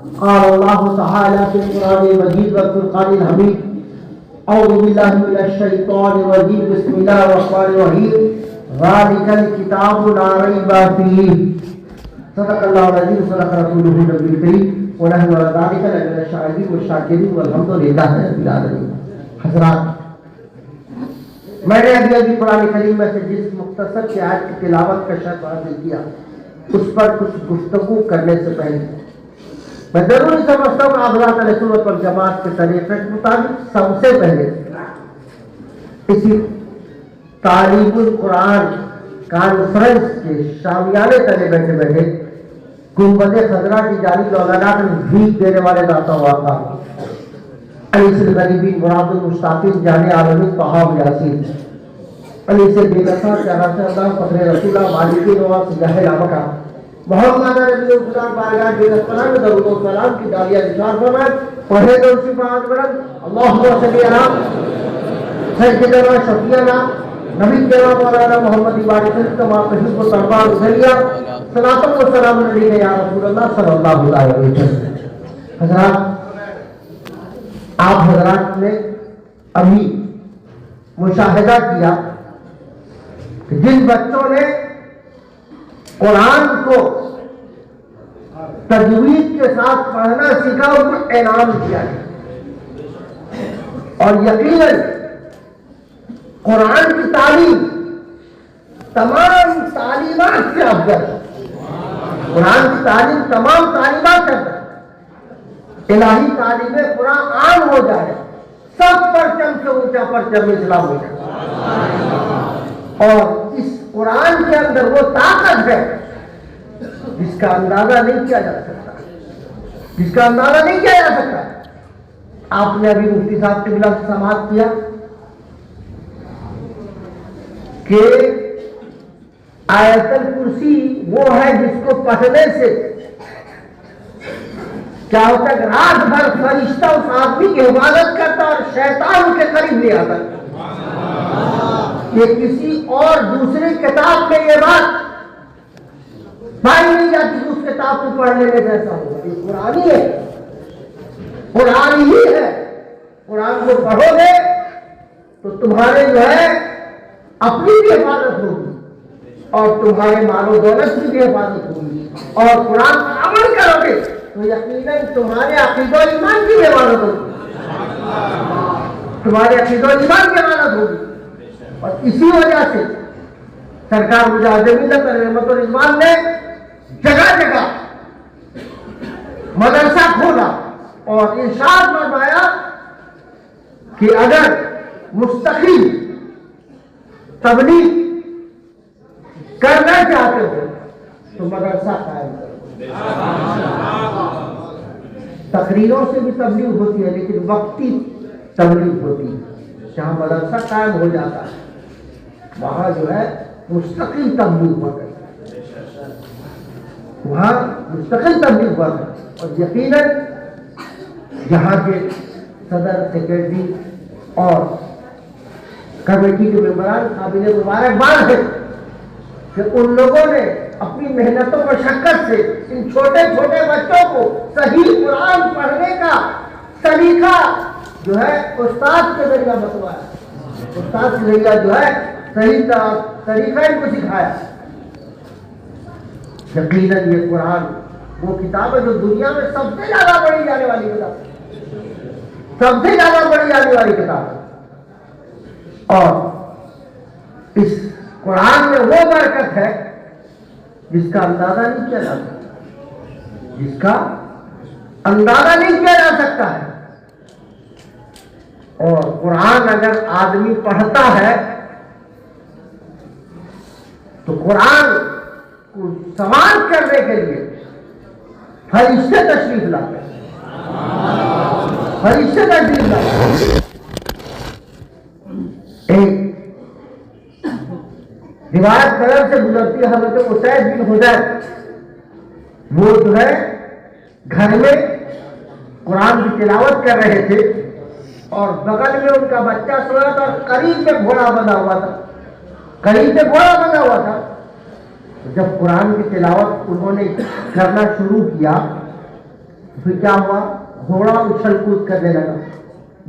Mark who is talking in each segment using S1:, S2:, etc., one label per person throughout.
S1: قال اللہ تعالی فی القرآن المجید والفرقان الحمید اعوذ باللہ من الشیطان الرجیم بسم اللہ الرحمن الرحیم ذالک الکتاب لا ریب فیہ صدق اللہ العظیم صدق رسولہ النبی الکریم ونحن علی ذلک لمن الشاہدین والشاکرین والحمد للہ رب العالمین۔ حضرات، میں نے ابھی قرآن کریم میں سے جس مختصر کی آیت کی تلاوت کا شرف حاصل کیا اس پر کچھ گفتگو کرنے سے پہلے میں ضروری سمجھتا ہوں کہ حضرات اہل سنت والجماعت کے طریقے کے مطابق سب سے پہلے اسی تعلیم القرآن کانفرنس کے شامیانے تلے بیٹھے بیٹھے گنبد خضرا کی جانب مولانا کو بھیک دینے والے داتا ہوا تھا انیس الغریبین مراد المشتاقین جان عالمی طہاب یاسین علی سے بے نصار پیارا سے اللہ فخر رسولہ مالکی نواز سیاہ لامکہ محمد ربی الخدا بارگاہ جنت پناہ میں درود و سلام کی دالیہ اشار فرمائے پڑھے دو اسی پاہد برد اللہم صلی اللہ سیدنا شفیعنا نبی جناب مولانا محمد باری صلی اللہ تحیب و تربار اسلیہ صلاة و سلام علیہ یا رسول اللہ صلی اللہ علیہ وسلم۔ حضرات، آپ حضرات نے ابھی مشاہدہ کیا کہ جن بچوں نے قرآن کو تجوید کے ساتھ پڑھنا سیکھا ان کو انعام کیا ہے، اور یقیناً قرآن کی تعلیم تمام تعلیمات سے افضل ہے۔ قرآن کی تعلیم تمام تعلیمات سے افضل ہے۔ الہی تعلیم قرآن عام ہو جائے، سب پرچم سے اونچا پرچم اسلام ہو جائے، اور اس قرآن کے اندر وہ طاقت ہے جس کا اندازہ نہیں کیا جا سکتا، جس کا اندازہ نہیں کیا جا سکتا۔ آپ نے ابھی مفتی صاحب کے بلا سماعت کیا کہ آیت الکرسی وہ ہے جس کو پڑھنے سے کیا ہوتا ہے، رات بھر فرشتہ اس آدمی کی حفاظت کرتا اور شیطان ان کے قریب نہیں آتا۔ یہ کسی اور دوسری کتاب میں یہ بات پائی نہیں جاتی کہ اس کتاب کو پڑھ لینے جیسا ہوگا۔ یہ قرآن ہی ہے، قرآن ہی ہے۔ قرآن کو پڑھو گے تو تمہارے جو ہے اپنی بھی حفاظت ہوگی اور تمہارے مال و دولت کی بھی حفاظت ہوگی، اور قرآن پر عمل کرو گے تو یقیناً تمہارے عقیدہ و ایمان کی بھی حفاظت ہوگی، تمہارے عقیدہ و ایمان کی حفاظت ہوگی۔ اور اسی وجہ سے سرکار مجاہدین رحمت الرحمان نے جگہ جگہ مدرسہ کھولا اور ارشاد فرمایا کہ اگر مستقل تبلیغ کرنا چاہتے ہو تو مدرسہ قائم کرو۔ تقریروں سے بھی تبلیغ ہوتی ہے لیکن وقتی تبلیغ ہوتی ہے، جہاں مدرسہ قائم ہو جاتا ہے وہاں جو ہے مستقل تبلیغ ہوا کرتی ہے، وہاں مستقل تبلیغ ہوا کرتی ہے۔ اور یقیناً یہاں کے صدر، سیکرٹری اور کمیٹی کے ممبران قابل مبارکباد ہے کہ ان لوگوں نے اپنی محنتوں پر شکست سے ان چھوٹے چھوٹے بچوں کو صحیح قرآن پڑھنے کا طریقہ جو ہے استاد کے ذریعہ بتوایا، استاد کے ذریعہ جو ہے صحیح طریقہ ان کو سکھایا۔ یقیناً یہ قرآن وہ کتاب ہے جو دنیا میں سب سے زیادہ پڑھی جانے والی کتاب ہے، سب سے زیادہ پڑھی جانے والی کتاب ہے، اور اس قرآن میں وہ برکت ہے جس کا اندازہ نہیں کیا جا سکتا، جس کا اندازہ نہیں کیا جا سکتا ہے۔ اور قرآن اگر آدمی پڑھتا ہے تو قرآن کو سماعت کرنے کے لیے فرشتے تشریف لاتے ہیں، فرشتے تشریف لاتے ہیں۔ ایک روایت طرف سے گزرتی ہے حضرت اسید بن حضیر، وہ جو ہے گھر میں قرآن کی تلاوت کر رہے تھے اور بغل میں ان کا بچہ سویا تھا اور قریب میں گھوڑا بندھا ہوا تھا، قریب میں گھوڑا بندھا ہوا تھا۔ جب قرآن کی تلاوت انہوں نے کرنا شروع کیا پھر کیا ہوا؟ گھوڑا اچھل کود کرنے لگا.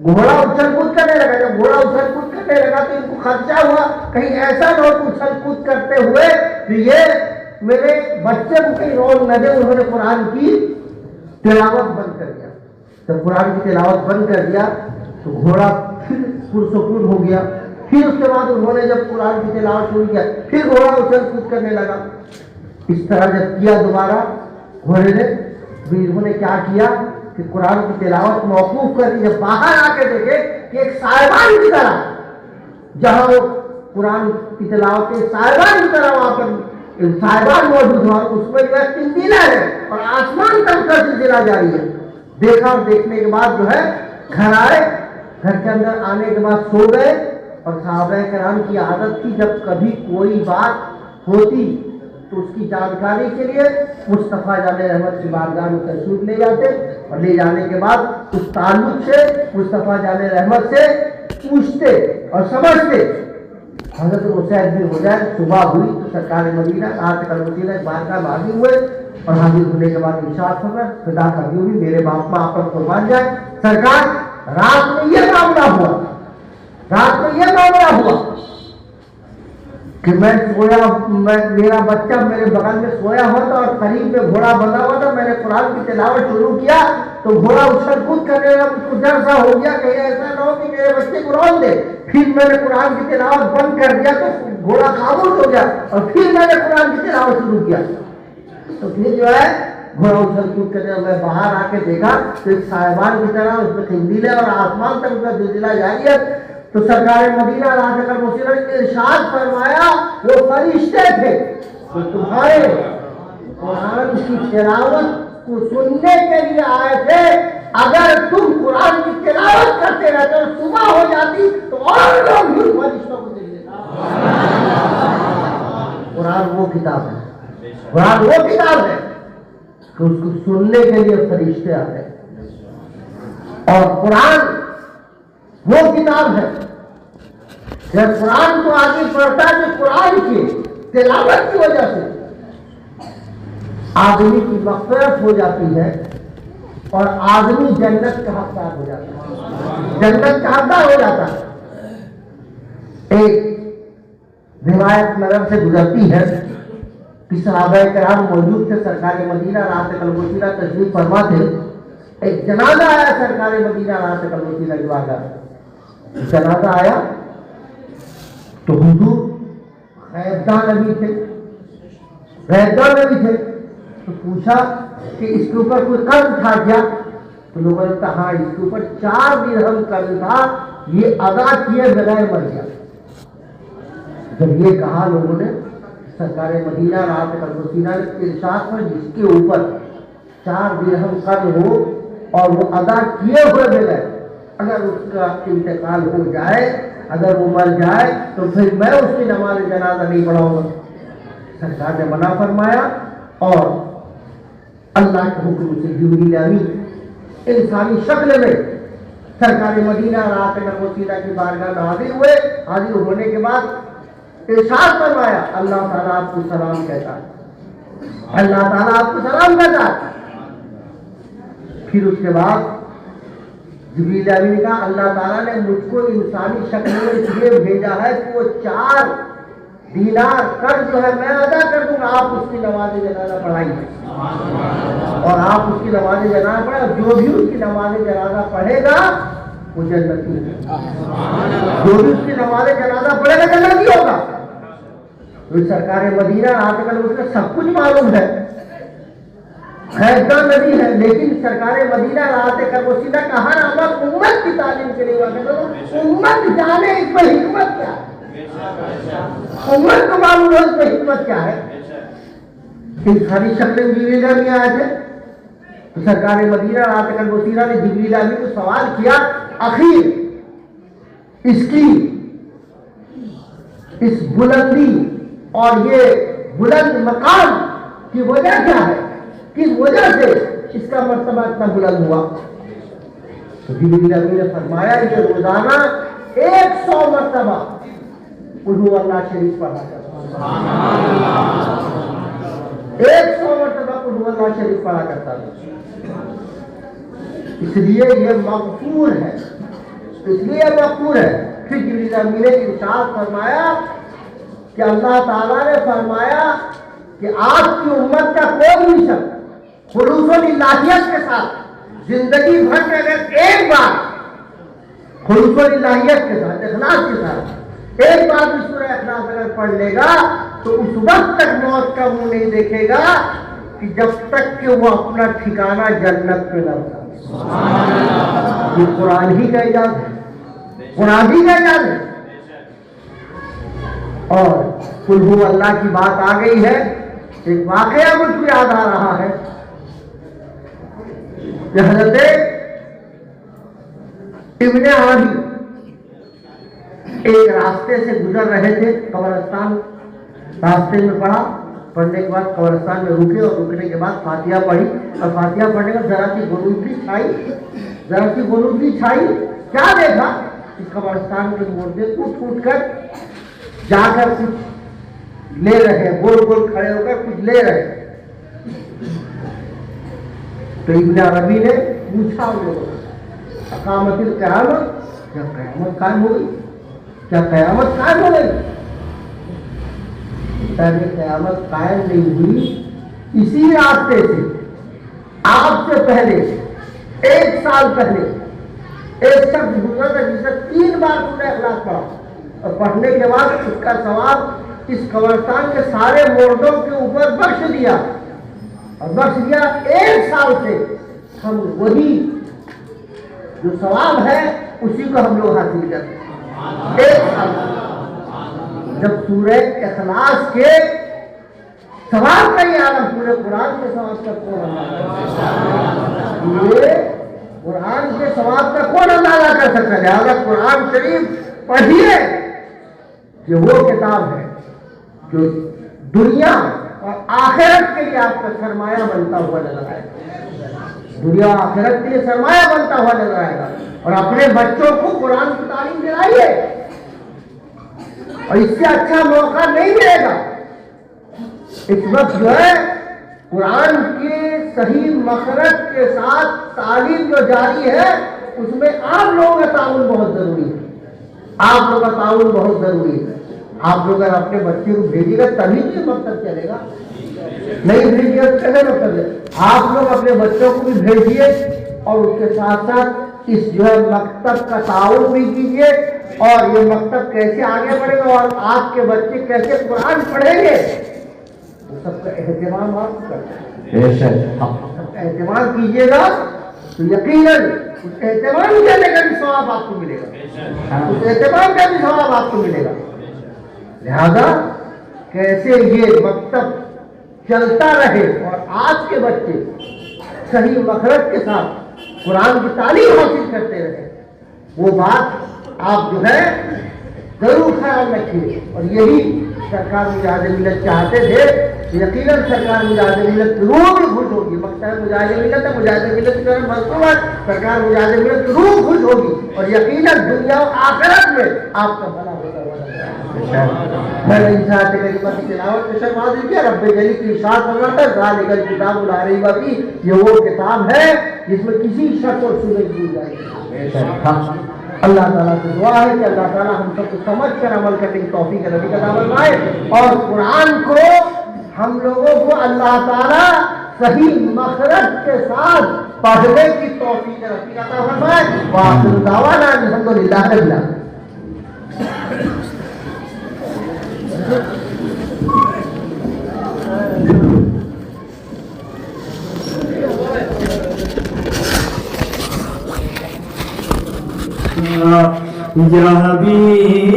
S1: گھوڑا اچھل کود کرنے لگا. جب گھوڑا اچھل کود کرنے لگا تو ان کو خدشہ ہوا کہیں ایسا نہ ہو کہ اچھل کود کرتے ہوئے کہ یہ میرے بچے کو کہیں رول نہ دے. انہوں نے قرآن کی تلاوت بند کر دیا. جب قرآن کی تلاوت بند کر دیا تو گھوڑا پھر پرسکون ہو گیا. پھر اس کے بعد انہوں نے جب قرآن کی تلاوت شروع کیا پھر گھوڑا اچھل کود کرنے لگا. اس طرح جب کیا دوبارہ گھوڑے نے، انہوں نے کیا کیا کہ قرآن کی تلاوت موقوف کر دی. جب باہر آ کے دیکھے کہ ایک صاحبان کی طرح جہاں وہ قرآن کی تلاوت کے صاحبان کی طرح وہاں پر صاحبان موجود ہوا، اس میں جو ہے تندیلا ہے اور آسمان تک کا سلسلہ جاری ہے. دیکھا اور دیکھنے کے بعد جو ہے گھر آئے. گھر کے اندر آنے کے بعد سو گئے. اور صحابہ کرام کی عادت تھی جب کبھی کوئی بات ہوتی تو اس کی جانکاری کے لیے مصطفیٰ جان رحمت کی بارگاہ میں تشریف لے جاتے اور لے جانے کے بعد اس تعلق سے مصطفیٰ جان رحمت سے پوچھتے اور سمجھتے. حضرت حسین بن حجیر صبح ہوئی تو سرکار مدینہ رات کل مدینہ بارگاہ میں حاضر ہوئے اور حاضر ہونے کے بعد ارشاد فرمایا خدا کبھی ہوئی میرے باپ ماں پر قربان جائے سرکار رات میں یہ معاملہ ہوا. رات میں یہ معاملہ ہوا کہ میں سویا، میرا بچہ میرے بغل میں سویا ہوا تھا اور قریب میں گھوڑا بندھا ہوا تھا. میں نے قرآن کی تلاوت شروع کیا تو گھوڑا اچھل کود کرنے لگا. مجھ کو ڈر سا ہو گیا کہ ایسا نہ ہو کہ میرے بچے کو رول دے. پھر میں نے قرآن کی تلاوت بند کر دیا تو گھوڑا خاموش ہو گیا اور پھر میں نے قرآن کی تلاوت شروع کیا. تو پھر جو ہے گھوڑا اچھل کود کرنے میں باہر آ کے دیکھا تو ایک صاحبان کی طرح اس میں قندیل ہے اور آسمان تک اس کا سلسلہ جاری ہے. تو سرکار مدینہ رات کل مدینہ نے ارشاد فرمایا وہ فرشتے تھے تو تمہارے قرآن کی تلاوت کو سننے کے لیے آئے تھے. اگر تم قرآن کی تلاوت کرتے رہتے اور صبح ہو جاتی تو اور لوگ بھی فرشتوں کو دیکھ لیتے. قرآن وہ کتاب ہے، قرآن وہ کتاب ہے کہ اس کو سننے کے لیے فرشتے آتے ہیں. اور قرآن وہ کتاب ہے جب قرآن کو آگے پڑھتا ہے کہ قرآن کی تلاوت کی وجہ سے آدمی کی مغفرت ہو جاتی ہے اور آدمی جنت کا حقدار ہو جاتا ہے، جنت کا حقدار ہو جاتا ہے. ایک روایت نظر سے گزرتی ہے کہ صحابہ کرام موجود تھے. سرکار مدینہ رات کل مدینہ تشریف فرما تھے. ایک جنازہ آیا سرکار مدینہ رات کل مدینہ کی بارگاہ. جنازہ آیا تو حضور غیبدان نبی تھے، غیبدان نبی تھے. تو پوچھا کہ اس کے اوپر کوئی قرض تھا کیا؟ تو لوگوں نے کہا ہاں اس کے اوپر 4 درہم قرض تھا، یہ ادا کیے بغیر مر گیا. جب یہ کہا لوگوں نے سرکار مدینہ رات کل مدینہ نے ارشاد پر جس کے اوپر 4 درہم قرض ہو اور وہ ادا کیے ہوئے بغیر اگر اس کا انتقال ہو جائے، اگر وہ مر جائے تو پھر میں اس کی نماز جنازہ نہیں پڑھاؤں گا. سرکار نے منع فرمایا اور اللہ کے حکم سے جبریل امین انسانی شکل میں سرکار مدینہ رات کل مدینہ کی بارگاہ میں حاضر ہوئے. حاضر ہونے کے بعد ارشاد فرمایا اللہ تعالیٰ آپ کو سلام کہتا ہے، اللہ تعالیٰ آپ کو سلام کہتا ہے. پھر اس کے بعد جبریل امین نے کہا اللہ تعالیٰ نے مجھ کو انسانی شکل میں اس لیے بھیجا ہے کہ وہ 4 دینار قرض جو ہے میں ادا کر دوں گا. آپ اس کی نماز جنازہ پڑھائیے اور آپ اس کی نماز جنازہ پڑھیں. جو بھی اس کی نماز جنازہ پڑھے گا وہ جنتی ہے، جو بھی اس کی نماز جنازہ پڑھے گا جنتی ہوگا. تو سرکار مدینہ رات کل اس کا سب کچھ معلوم ہے، غیبدان نبی ہے، لیکن سرکار مدینہ رات کل مدینہ کا ہر عمل امت کی تعلیم کے لیے ہوا. امت جانے اس میں حکمت کیا ہے، امت کو معلوم ہو اس میں حکمت کیا ہے. اس ساری شکلیں جبریل امین آئے تھے. تو سرکار مدینہ رات کل مدینہ نے جبریل امین کو سوال کیا اخیر اس کی اس بلندی اور یہ بلند مقام کی وجہ کیا ہے، کس وجہ سے اس کا مرتبہ اتنا بلند ہوا؟ تو جبریل امین نے فرمایا کہ روزانہ 100 مرتبہ قل هو اللہ شریف پڑھا کرتا، 100 مرتبہ قل هو اللہ شریف پڑھا کرتا تھا. اس لیے یہ مغفور ہے، اس لیے مغفور ہے۔ پھر جبریل امین نے ارشاد فرمایا کہ اللہ تعالیٰ نے فرمایا کہ آپ کی امت کا کوئی بھی شخص خلوص الہیت کے ساتھ زندگی بھر میں اگر ایک بار خلوص الہیت کے ساتھ، اخلاص کے ساتھ ایک بار بھی سورہ اخلاص اگر پڑھ لے گا تو اس وقت تک موت کا منہ نہیں دیکھے گا کہ جب تک کہ وہ اپنا ٹھکانہ جنت پہ نہ ہوگا۔ یہ قرآن ہی کا اعجاز ہے، قرآن ہی کا اعجاز ہے۔ اور قل ہو اللہ کی بات آ گئی ہے، ایک واقعہ مجھ کو یاد آ رہا ہے کہ حضرت ابن عربی ایک راستے سے گزر رہے تھے، قبرستان راستے میں پڑھنے کے بعد قبرستان میں رکے، اور رکنے کے بعد فاتحہ پڑھی، اور فاتحہ پڑھنے کا ذرا سی غنودگی چھائی، کیا دیکھا کہ قبرستان کے مردے ٹوٹ کر جا کر کچھ لے رہے، گول گول کھڑے ہو کر کچھ لے رہے۔ تو ابن عربی نے پوچھا اقامت القیامت، کیا قیامت قائم ہو گئی؟ کیا قیامت قائم ہو گئی؟ قیامت قائم نہیں ہوئی، اسی راستے سے آپ سے پہلے 1 سال پہلے ایک شخص گزرا تھا جس نے 3 بار سورہ اخلاص پڑھا، اور پڑھنے کے بعد اس کا ثواب اس قبرستان کے سارے مردوں کے اوپر بخش دیا، اور بخش دیا 1 سال سے ہم وہی جو ثواب ہے اسی کو ہم لوگ حاصل کرتے ہیں 1 سال۔ جب سورہ اخلاص کے ثواب کا یہ عالم پورے قرآن کے ثواب کا کون اندازہ، یہ قرآن کے ثواب کا کون اندازہ کر سکتا ہے؟ لہٰذا قرآن شریف پڑھیے کہ وہ کتاب ہے جو دنیا اور آخرت کے لیے آپ کا سرمایہ بنتا ہوا نظر آئے گا، دنیا اور آخرت کے لیے سرمایہ بنتا ہوا نظر آئے گا۔ اور اپنے بچوں کو قرآن کی تعلیم دلائیے، اور اس سے اچھا موقع نہیں ملے گا۔ اس وقت جو ہے قرآن کے صحیح مخرج کے ساتھ تعلیم جو جاری ہے اس میں آپ لوگوں کا تعاون بہت ضروری ہے، آپ لوگوں کا تعاون بہت ضروری ہے۔ آپ لوگ اگر اپنے بچے کو بھیجیے گا تبھی تو مکتب چلے گا، نہیں بھیجیے گا کیسے مکتب ہے؟ آپ لوگ اپنے بچوں کو بھی بھیجیے، اور اس کے ساتھ ساتھ اس جو ہے مکتب کا تعاون بھی کیجیے، اور یہ مکتب کیسے آگے بڑھے گا اور آپ کے بچے کیسے قرآن پڑھیں گے وہ سب کا اہتمام آپ کریں، سب کا اہتمام کیجیے گا تو یقیناً اس اہتمام دینے کا بھی ثواب آپ کو ملے گا، اس اہتمام کا بھی ثواب آپ کو ملے گا۔ لہذا کیسے یہ مکتب چلتا رہے اور آج کے بچے صحیح مخرج کے ساتھ قرآن کی تعلیم حاصل کرتے رہے، وہ بات آپ جو ہے ضرور خیال رکھیے۔ اور یہی سرکار مجاہد ملت چاہتے تھے، یقیناً سرکار مجاہد ملت روح بھی خوش ہوگی، مکتب مجاہد ملت ہے، مجاہد ملت جو ہے منصوبہ سرکار مجاہد ملت روح خوش ہوگی، اور یقیناً دنیا و آخرت میں آپ کا بھلا ہوتا ہوا نظر آئے گا۔ میں نے انسان کلمت کی تلاوت میں شرما دی کہ رب جلی کی ارشاد فرماتا ہے ذالک الکتاب لا ریب فیہ، یہ وہ کتاب ہے جس میں کسی شک اور شبہ کی گنجائش نہیں۔ اللہ تعالیٰ سے دعا ہے کہ اللہ تعالیٰ ہم سب کو سمجھ کر عمل کرنے کی توفیق نبی عطا فرمائے، اور قرآن کو ہم لوگوں کو اللہ تعالیٰ صحیح مخرج کے ساتھ پڑھنے کی توفیق نبی عطا فرمائے۔ وآخر دعوانا الحمدللہ رب العالمین۔
S2: یا حبیب